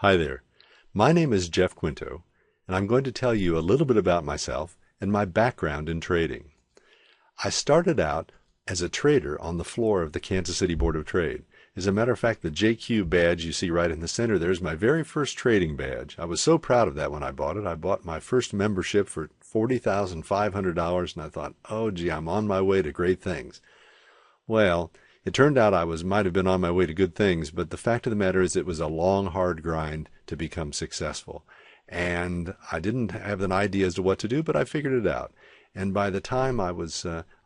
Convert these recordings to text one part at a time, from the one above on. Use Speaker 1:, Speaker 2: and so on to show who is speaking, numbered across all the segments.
Speaker 1: Hi there. My name is Jeff Quinto, and I'm going to tell you a little bit about myself and my background in trading. I started out as a trader on the floor of the Kansas City Board of Trade. As a matter of fact, the JQ badge you see right in the center there is my very first trading badge. I was so proud of that when I bought it. I bought my first membership for $40,500, and I thought, oh gee, I'm on my way to great things. Well, it turned out I might have been on my way to good things, but the fact of the matter is it was a long, hard grind to become successful. And I didn't have an idea as to what to do, but I figured it out. And by the time I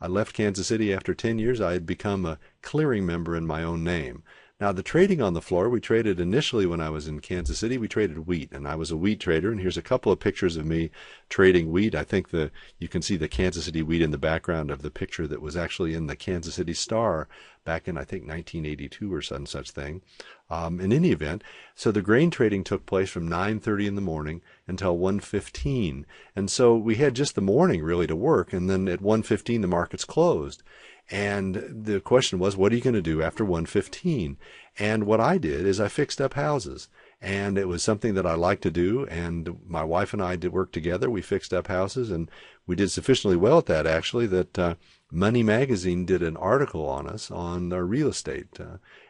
Speaker 1: left Kansas City after 10 years, I had become a clearing member in my own name. Now, the trading on the floor, we traded initially when I was in Kansas City, we traded wheat, and I was a wheat trader, and here's a couple of pictures of me trading wheat. I think you can see the Kansas City wheat in the background of the picture that was actually in the Kansas City Star back in, I think, 1982 or some such thing. In any event, so the grain trading took place from 9:30 in the morning until 1:15, and so we had just the morning really to work, and then at 1:15 the markets closed. And the question was, what are you going to do after 1:15? And what I did is I fixed up houses. And it was something that I liked to do. And my wife and I did work together. We fixed up houses, and we did sufficiently well at that, actually, that Money Magazine did an article on us on our real estate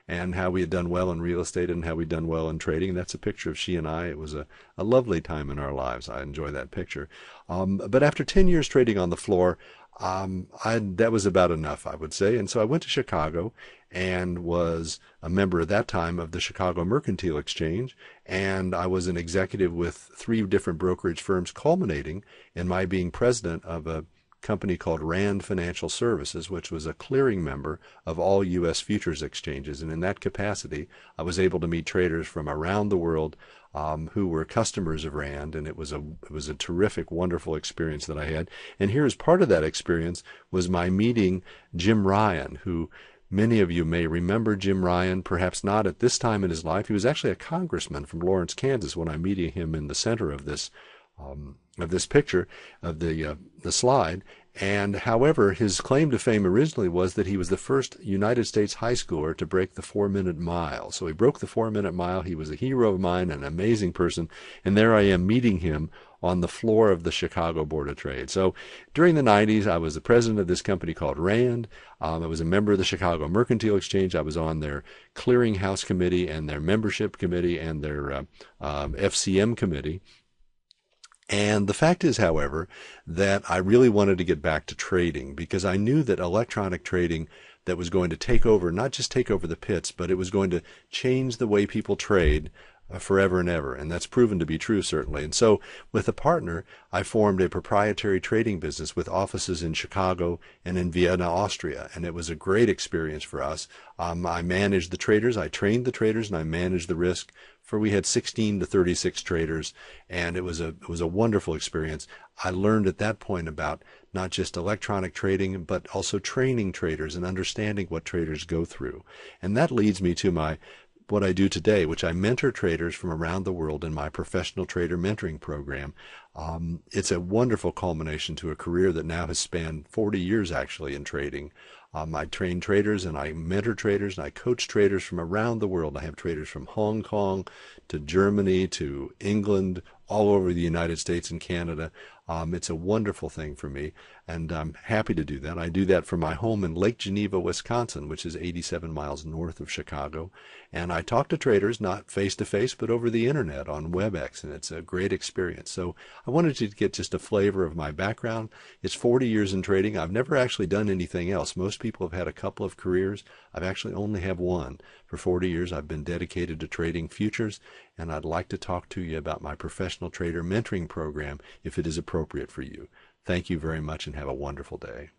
Speaker 1: and how we had done well in real estate and how we'd done well in trading. And that's a picture of she and I. It was a lovely time in our lives. I enjoy that picture. But after 10 years trading on the floor, that was about enough, I would say. And so I went to Chicago and was a member at that time of the Chicago Mercantile Exchange. And I was an executive with 3 different brokerage firms, culminating in my being president of a company called Rand Financial Services, which was a clearing member of all U.S. futures exchanges. And in that capacity, I was able to meet traders from around the world who were customers of Rand, and it was a terrific, wonderful experience that I had. And here's part of that experience was my meeting Jim Ryan, who many of you may remember Jim Ryan, perhaps not at this time in his life. He was actually a congressman from Lawrence, Kansas, when I'm meeting him in the center of this picture of the slide. And however, his claim to fame originally was that he was the first United States high schooler to break the 4-minute mile. So he broke the 4-minute mile. He was a hero of mine, an amazing person. And there I am meeting him on the floor of the Chicago Board of Trade. So during the 90s, I was the president of this company called Rand. I was a member of the Chicago Mercantile Exchange. I was on their clearinghouse committee and their membership committee and their FCM committee. And the fact is, however, that I really wanted to get back to trading because I knew that electronic trading that was going to take over, not just take over the pits, but it was going to change the way people trade forever and ever. And that's proven to be true, certainly. And so with a partner, I formed a proprietary trading business with offices in Chicago and in Vienna, Austria. And it was a great experience for us. I managed the traders, I trained the traders, and I managed the risk. We had 16 to 36 traders, and it was a wonderful experience. I learned at that point about not just electronic trading, but also training traders and understanding what traders go through. And that leads me to what I do today, which I mentor traders from around the world in my professional trader mentoring program. It's a wonderful culmination to a career that now has spanned 40 years actually in trading. I train traders and I mentor traders and I coach traders from around the world. I have traders from Hong Kong to Germany to England, all over the United States and Canada. It's a wonderful thing for me, and I'm happy to do that. I do that from my home in Lake Geneva, Wisconsin, which is 87 miles north of Chicago. And I talk to traders, not face-to-face, but over the internet on WebEx, and it's a great experience. So I wanted to get just a flavor of my background. It's 40 years in trading. I've never actually done anything else. Most people have had a couple of careers. I've actually only have one. For 40 years, I've been dedicated to trading futures, and I'd like to talk to you about my professional trader mentoring program if it is appropriate for you. Thank you very much and have a wonderful day.